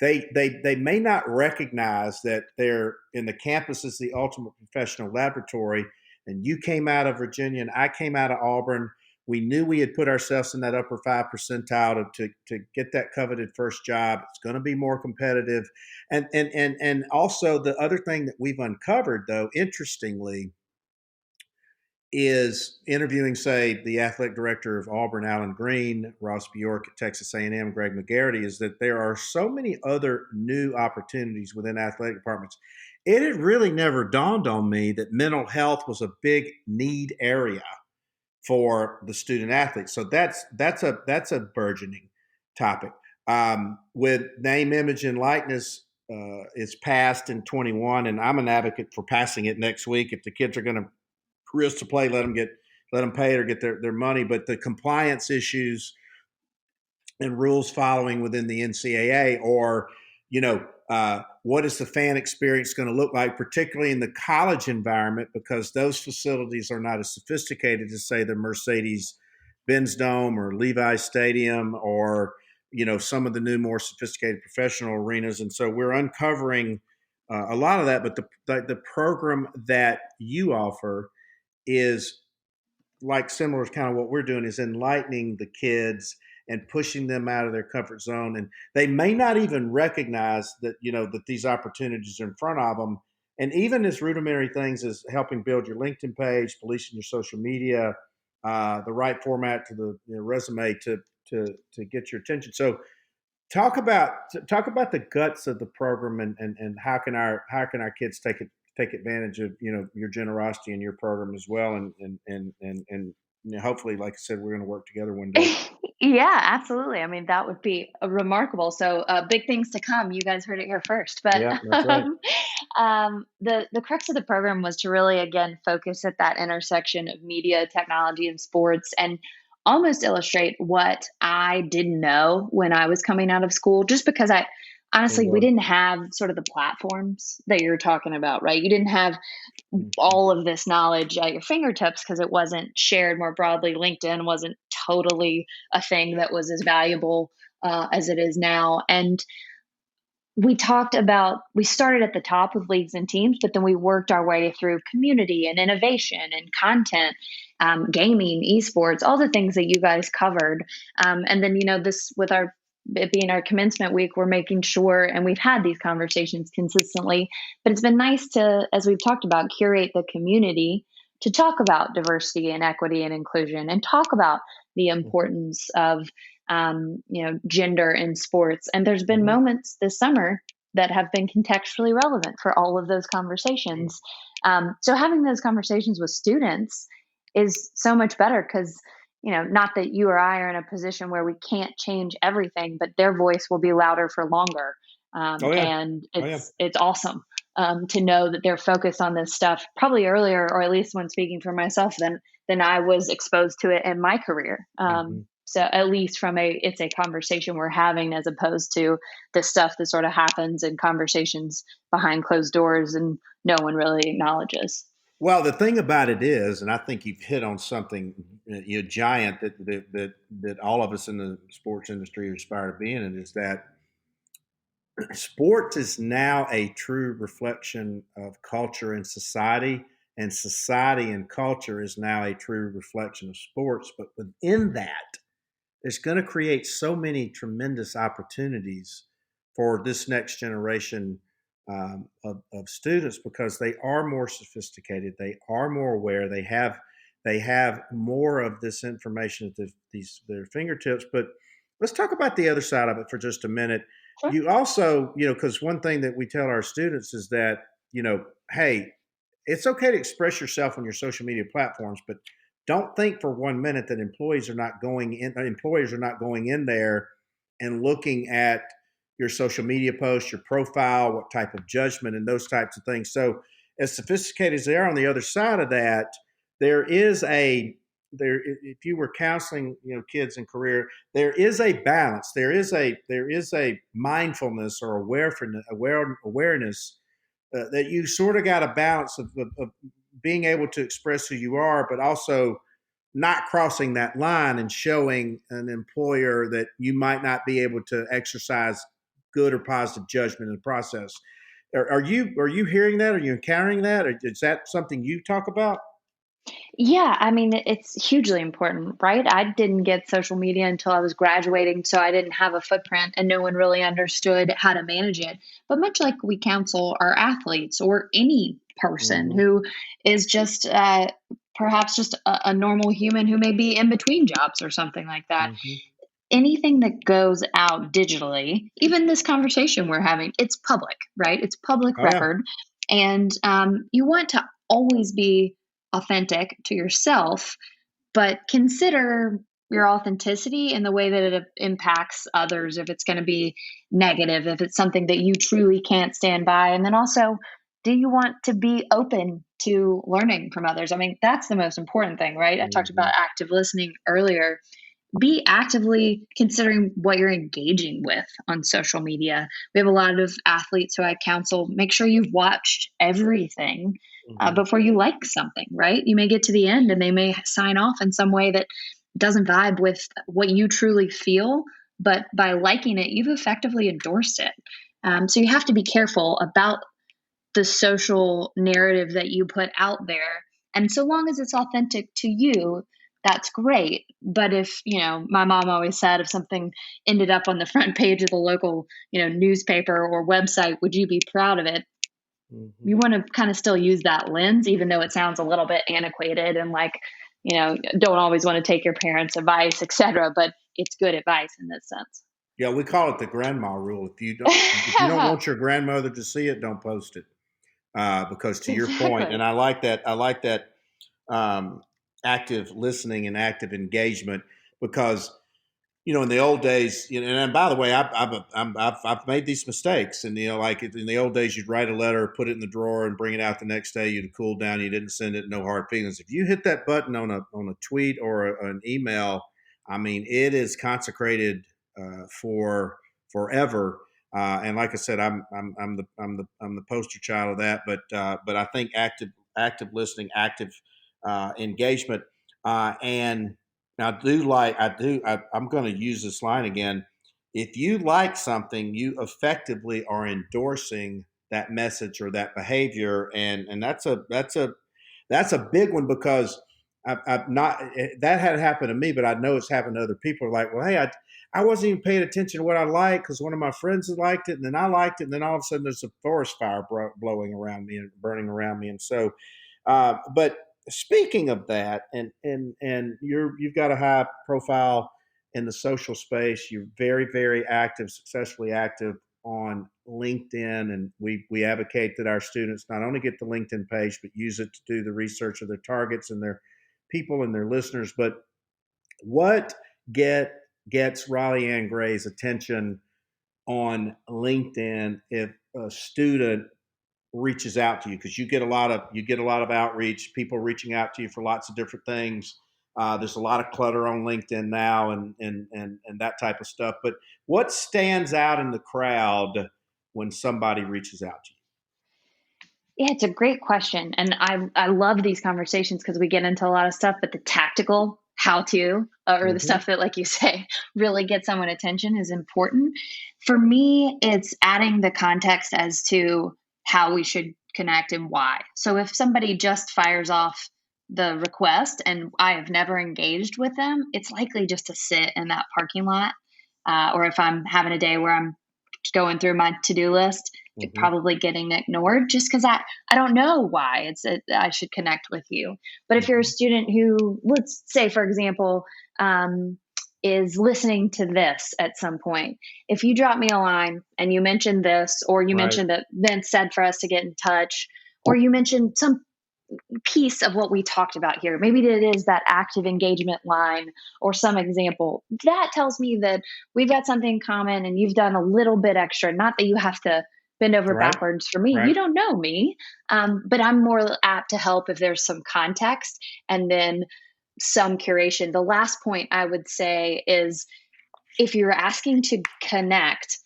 Speaker 2: they may not recognize that they're in the campus is the ultimate professional laboratory. And you came out of Virginia, and I came out of Auburn. We knew we had put ourselves in that upper 5 percentile to get that coveted first job. It's going to be more competitive, and also the other thing that we've uncovered, though, interestingly, is interviewing, say, the athletic director of Auburn, Alan Green, Ross Bjork at Texas A&M, Greg McGarity, is that there are so many other new opportunities within athletic departments. It had really never dawned on me that mental health was a big need area for the student athletes. So that's a burgeoning topic. With name, image, and likeness, is passed in 21, and I'm an advocate for passing it next week. If the kids are going to risk to play, let them pay it or get their money. But the compliance issues and rules following within the NCAA, or what is the fan experience going to look like, particularly in the college environment, because those facilities are not as sophisticated as, say, the Mercedes-Benz Dome or Levi Stadium, or some of the new, more sophisticated professional arenas. And so we're uncovering a lot of that. But the program that you offer is like similar to kind of what we're doing, is enlightening the kids and pushing them out of their comfort zone, and they may not even recognize that that these opportunities are in front of them. And even as rudimentary things as helping build your LinkedIn page, policing your social media, the right format to the resume to get your attention. So talk about the guts of the program, and how can our kids take advantage of your generosity in your program as well, and hopefully, like I said, we're going to work together one day.
Speaker 3: Yeah, absolutely. I mean, that would be remarkable. So, big things to come. You guys heard it here first. But
Speaker 2: Yeah, that's right.
Speaker 3: the crux of the program was to really, again, focus at that intersection of media, technology, and sports, and almost illustrate what I didn't know when I was coming out of school. Just because honestly, we
Speaker 2: Or
Speaker 3: didn't have sort of the platforms that you're talking about, right? You didn't have
Speaker 2: Mhm.
Speaker 3: all of this knowledge at your fingertips because it wasn't shared more broadly. LinkedIn wasn't totally a thing that was as valuable as it is now. And we started at the top with leagues and teams, but then we worked our way through community and innovation and content, gaming, esports, all the things that you guys covered. And then, this with it being our commencement week, we're making sure, and we've had these conversations consistently, but it's been nice to, as we've talked about, curate the community to talk about diversity and equity and inclusion and talk about the
Speaker 2: Mhm.
Speaker 3: importance of gender in sports. And there's been
Speaker 2: Mhm.
Speaker 3: moments this summer that have been contextually relevant for all of those
Speaker 2: Mm.
Speaker 3: conversations. So having those conversations with students is so much better because, not that you or I are in a position where we can't change everything, but their voice will be louder for longer.
Speaker 2: Oh yeah.
Speaker 3: And
Speaker 2: Oh yeah.
Speaker 3: it's awesome to know that they're focused on this stuff probably earlier, or at least when speaking for myself, than I was exposed to it in my career.
Speaker 2: Mhm.
Speaker 3: So at least it's a conversation we're having as opposed to the stuff that sort of happens in conversations behind closed doors and no one really acknowledges.
Speaker 2: Well, the thing about it is, and I think you've hit on something giant that all of us in the sports industry aspire to be in, and is that sports is now a true reflection of culture and society, and society and culture is now a true reflection of sports. But within that, it's going to create so many tremendous opportunities for this next generation of students because they are more sophisticated, they are more aware, they have more of this information at their fingertips. But let's talk about the other side of it for just a minute.
Speaker 3: Sure.
Speaker 2: You also, because one thing that we tell our students is that, hey, it's okay to express yourself on your social media platforms, but don't think for 1 minute that employers are not going in there and looking at your social media posts, your profile, what type of judgment and those types of things. So as sophisticated as they are, on the other side of that, there is a there if you were counseling kids in career, there is a balance, there is a mindfulness or awareness that you sort of got a balance of being able to express who you are, but also not crossing that line and showing an employer that you might not be able to exercise good or positive judgment in the process. Are you hearing that? Are you encountering that? Or is that something you talk about?
Speaker 3: Yeah, I mean, it's hugely important, right? I didn't get social media until I was graduating, so I didn't have a footprint and no one really understood how to manage it. But much like we counsel our athletes or any person
Speaker 2: Mm-hmm.
Speaker 3: who is just perhaps just a normal human who may be in between jobs or something like that,
Speaker 2: Mm-hmm.
Speaker 3: anything that goes out digitally, even this conversation we're having, it's public, right? It's public
Speaker 2: Oh yeah.
Speaker 3: record. And you want to always be authentic to yourself, but consider your authenticity in the way that it impacts others, if it's going to be negative, if it's something that you truly can't stand by. And then also, do you want to be open to learning from others? I mean, that's the most important thing, right? I talked
Speaker 2: Mm-hmm.
Speaker 3: about active listening earlier. Be actively considering what you're engaging with on social media. We have a lot of athletes who I counsel. Make sure you've watched everything
Speaker 2: Mm-hmm.
Speaker 3: before you like something, right? You may get to the end and they may sign off in some way that doesn't vibe with what you truly feel, but by liking it, you've effectively endorsed it. So you have to be careful about the social narrative that you put out there. And so long as it's authentic to you, that's great. But if, my mom always said, if something ended up on the front page of the local, newspaper or website, would you be proud of it?
Speaker 2: Mm-hmm.
Speaker 3: You want to kind of still use that lens, even though it sounds a little bit antiquated and like, don't always want to take your parents' advice, etc. But it's good advice in this sense.
Speaker 2: Yeah, we call it the grandma rule. If you don't want your grandmother to see it, don't post it. Because to your point, and
Speaker 3: Exactly.
Speaker 2: I like that. I like that active listening and active engagement because in the old days, and by the way, I've made these mistakes, and like in the old days, you'd write a letter, put it in the drawer, and bring it out the next day. You'd cool down, you didn't send it, no hard feelings. If you hit that button on a tweet or an email, I mean, it is consecrated for forever. And like I said, I'm the poster child of that. But I think active listening, active engagement, and I'm going to use this line again. If you like something, you effectively are endorsing that message or that behavior, and that's a big one because I've not that had happened to me, but I know it's happened to other people. Like, well, hey, I wasn't even paying attention to what I liked because one of my friends had liked it, and then I liked it, and then all of a sudden there's a forest fire blowing around me and burning around me, and so. But speaking of that, and you've got a high profile in the social space. You're very active, successfully active on LinkedIn, and we advocate that our students not only get the LinkedIn page but use it to do the research of their targets and their people and their listeners. But what gets Raleigh Ann Gray's attention on LinkedIn if a student reaches out to you, because you get a lot of outreach, people reaching out to you for lots of different things. There's a lot of clutter on LinkedIn now, and that type of stuff. But what stands out in the crowd when somebody reaches out to you?
Speaker 3: Yeah, it's a great question. And I love these conversations because we get into a lot of stuff, but the tactical how to, or the
Speaker 2: Mm-hmm.
Speaker 3: stuff that, like you say, really gets someone attention is important. For me, it's adding the context as to how we should connect and why. So if somebody just fires off the request and I have never engaged with them, it's likely just to sit in that parking lot. Or if I'm having a day where I'm going through my to-do list,
Speaker 2: Mm-hmm.
Speaker 3: probably getting ignored just because I don't know why I should connect with you. But if you're a
Speaker 2: Mm-hmm.
Speaker 3: student who, let's say, for example, is listening to this at some point, if you drop me a line and you mentioned this, or you
Speaker 2: Right.
Speaker 3: mentioned that Vince said for us to get in touch, or you mentioned some piece of what we talked about here. Maybe it is that active engagement line or some example. That tells me that we've got something in common and you've done a little bit extra. Not that you have to bend over
Speaker 2: Right.
Speaker 3: backwards for me. You
Speaker 2: Right.
Speaker 3: don't know me. But I'm more apt to help if there's some context and then some curation. The last point I would say is if you're asking to connect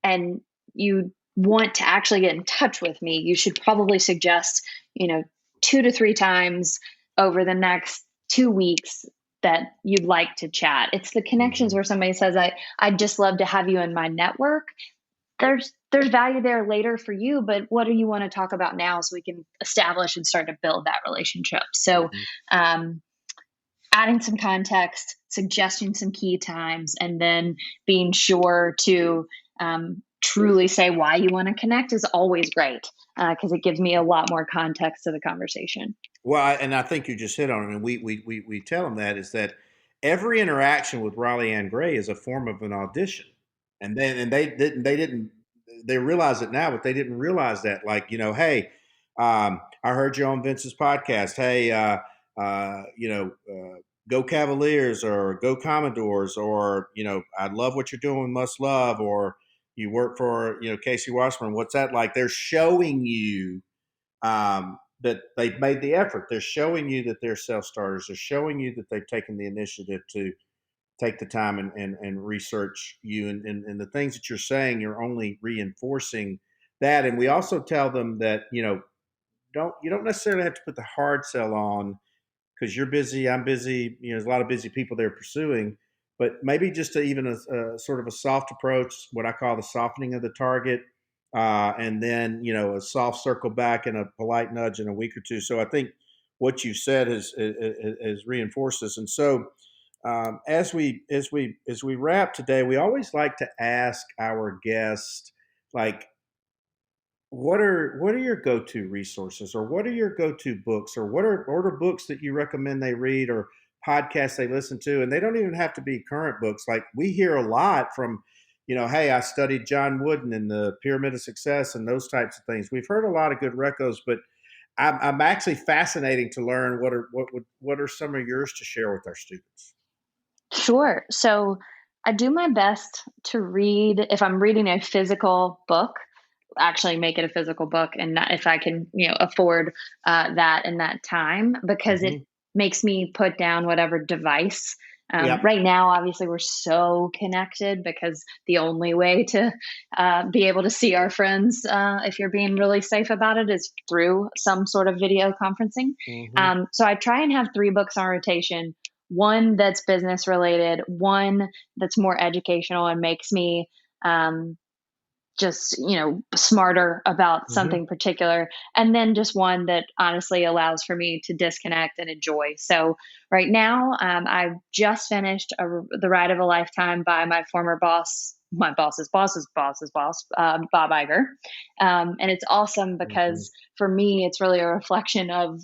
Speaker 3: and you want to actually get in touch with me, you should probably suggest, 2 to 3 times over the next 2 weeks that you'd like to chat. It's the connections
Speaker 2: Mm-hmm.
Speaker 3: where somebody says, I'd just love to have you in my network. There's value there later for you, but what do you want to talk about now so we can establish and start to build that relationship? So,
Speaker 2: Mm-hmm.
Speaker 3: um, adding some context, suggesting some key times, and then being sure to truly say why you want to connect is always great because it gives me a lot more context to the conversation.
Speaker 2: Well, and I think you just hit on it, and we tell them that is that every interaction with Raleigh Ann Gray is a form of an audition, and they realize it now, but they didn't realize that. Like, hey, I heard you on Vince's podcast. Hey, go Cavaliers or go Commodores, or I love what you're doing with Must Love, or you work for Casey Wasserman. What's that like? They're showing you that they've made the effort. They're showing you that they're self-starters. They're showing you that they've taken the initiative to take the time and research you. And the things that you're saying, you're only reinforcing that. And we also tell them that, you don't necessarily have to put the hard sell on because you're busy, I'm busy. There's a lot of busy people they're pursuing, but maybe just even a sort of a soft approach, what I call the softening of the target, and then a soft circle back and a polite nudge in a week or two. So I think what you've said has reinforced this. And so as we wrap today, we always like to ask our guests, like, what are your go-to resources, or what are your go-to books, or what are books that you recommend they read, or podcasts they listen to? And they don't even have to be current books. Like, we hear a lot from, hey, I studied John Wooden and the Pyramid of Success and those types of things. We've heard a lot of good recos, but I'm actually fascinating to learn what are some of yours to share with our students.
Speaker 3: Sure. So I do my best to read, if I'm reading a physical book, actually make it a physical book, and not, if I can, afford that in that time, because it
Speaker 2: Hmm.
Speaker 3: makes me put down whatever device
Speaker 2: Yep.
Speaker 3: Right now, obviously, we're so connected because the only way to be able to see our friends, if you're being really safe about it, is through some sort of video conferencing.
Speaker 2: Hmm.
Speaker 3: So I try and have three books on rotation: one that's business related, one that's more educational and makes me just smarter about
Speaker 2: Hmm.
Speaker 3: something particular, and then just one that honestly allows for me to disconnect and enjoy. So right now, I've just finished The Ride of a Lifetime by my former boss, my boss's boss, Bob Iger. And it's awesome
Speaker 2: Hmm.
Speaker 3: because for me it's really a reflection of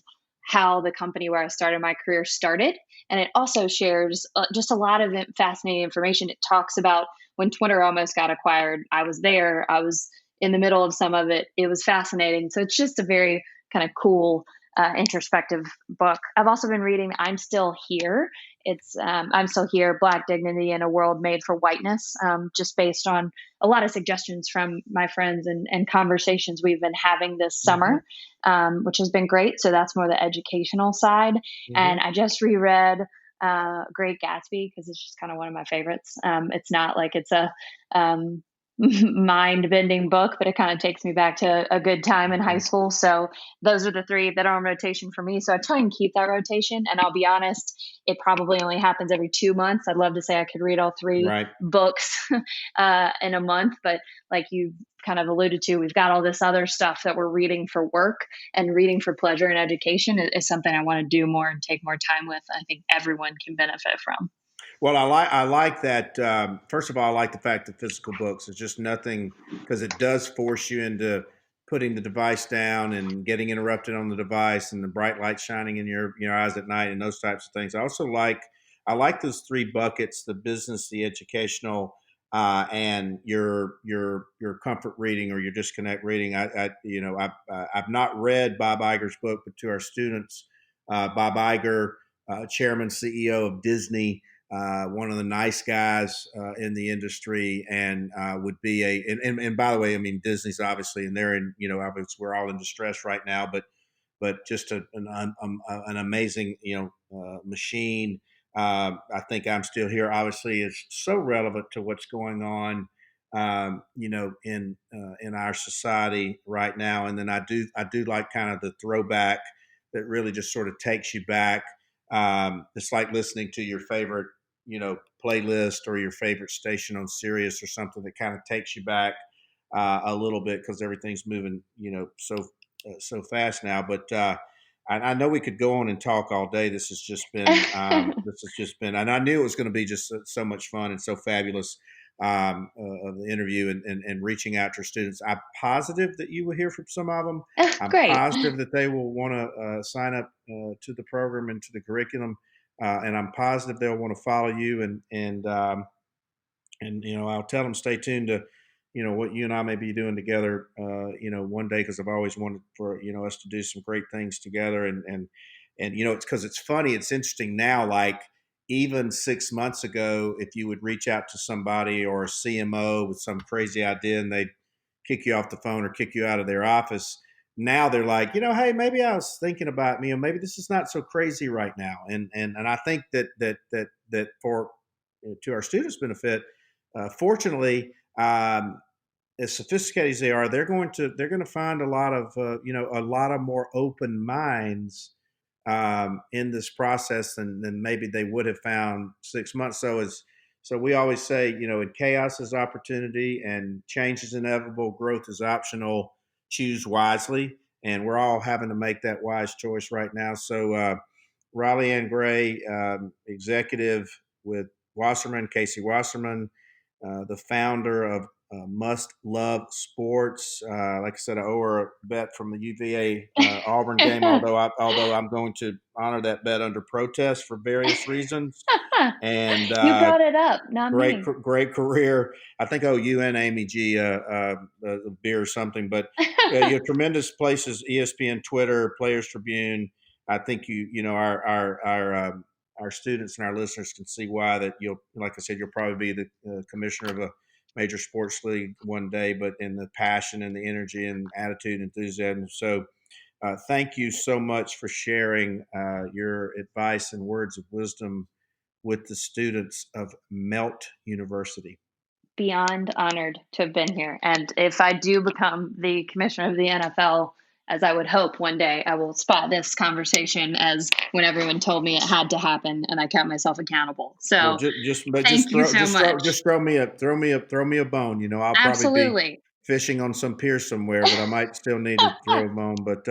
Speaker 3: how the company where I started my career started, and it also shares just a lot of fascinating information. It talks about when Twitter almost got acquired. I was there. I was in the middle of some of it. It was fascinating. So it's just a very kind of cool, introspective book. I've also been reading I'm Still Here. It's I'm Still Here: Black Dignity in a World Made for Whiteness, just based on a lot of suggestions from my friends and conversations we've been having this
Speaker 2: Hmm.
Speaker 3: summer, which has been great. So that's more the educational side.
Speaker 2: Hmm.
Speaker 3: And I just reread Great Gatsby because it's just kind of one of my favorites. It's not like it's a mind bending book, but it kind of takes me back to a good time in high
Speaker 2: Hmm.
Speaker 3: school. So those are the three that are on rotation for me. So I try and keep that rotation. And I'll be honest, it probably only happens every 2 months. I'd love to say I could read all three
Speaker 2: Right.
Speaker 3: books in a month, but like you kind of alluded to, we've got all this other stuff that we're reading for work, and reading for pleasure and education is something I want to do more and take more time with. I think everyone can benefit from.
Speaker 2: Well, I like that. First of all, I like the fact that physical books is just nothing, because it does force you into putting the device down and getting interrupted on the device and the bright light shining in your eyes at night and those types of things. I like those three buckets: the business, the educational, and your comfort reading or your disconnect reading. I've not read Bob Iger's book, but to our students, Bob Iger, chairman CEO of Disney, one of the nice guys in the industry, and would be and by the way, I mean Disney's obviously, and they're in, obviously we're all in distress right now, but just an amazing machine. I think I'm Still Here obviously is so relevant to what's going on, in our society right now. And then I do like kind of the throwback that really just sort of takes you back. It's like listening to your favorite playlist or your favorite station on Sirius or something that kind of takes you back a little bit, because everything's moving so fast now. But I know we could go on and talk all day. This has just been, and I knew it was going to be just so much fun and so fabulous, of the interview and reaching out to your students. I'm positive that you will hear from some of them. I'm
Speaker 3: Great.
Speaker 2: positive that they will want to sign up to the program and to the curriculum, and I'm positive they'll want to follow you. And I'll tell them stay tuned to what you and I may be doing together one day, because I've always wanted for us to do some great things together. And it's because it's funny, it's interesting now, like even 6 months ago, if you would reach out to somebody or a CMO with some crazy idea and they'd kick you off the phone or kick you out of their office, now they're like, hey, maybe I was thinking about me, or maybe this is not so crazy right now. And I think that for to our students' benefit, fortunately, as sophisticated as they are, they're going to find a lot of more open minds in this process than maybe they would have found 6 months. So we always say, in chaos is opportunity, and change is inevitable. Growth is optional. Choose wisely, and we're all having to make that wise choice right now. So Riley Ann Gray, executive with Wasserman, Casey Wasserman, the founder of Must Love Sports. Like I said, I owe her a bet from the UVA Auburn game, although I'm going to honor that bet under protest for various reasons. And
Speaker 3: You brought it up, not me.
Speaker 2: great career. I think you and Amy G a beer or something, but tremendous places: ESPN, Twitter, Players Tribune. I think our students and our listeners can see why that like I said, you'll probably be the commissioner of a major sports league one day, but in the passion and the energy and attitude and enthusiasm. So thank you so much for sharing your advice and words of wisdom with the students of Melt University.
Speaker 3: Beyond honored to have been here. And if I do become the commissioner of the NFL, as I would hope one day, I will spot this conversation as when everyone told me it had to happen, and I kept myself accountable. So
Speaker 2: Well,
Speaker 3: thank you so much.
Speaker 2: throw me a bone. You know, I'll probably be
Speaker 3: Absolutely.
Speaker 2: fishing on some pier somewhere, but I might still need to throw a bone. But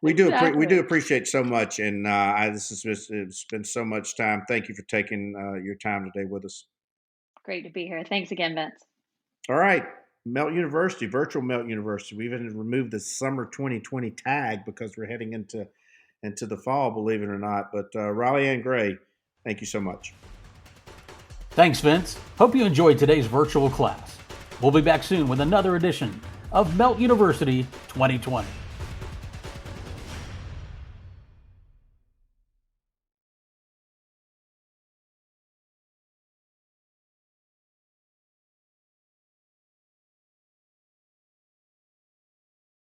Speaker 2: we do
Speaker 3: Exactly.
Speaker 2: appreciate so much, and it's been so much time. Thank you for taking your time today with us.
Speaker 3: Great to be here. Thanks again, Vince.
Speaker 2: All right, Melt University, virtual Melt University. We've even removed the summer 2020 tag because we're heading into the fall, believe it or not. But Raleigh and Gray, thank you so much.
Speaker 1: Thanks, Vince. Hope you enjoyed today's virtual class. We'll be back soon with another edition of Melt University 2020.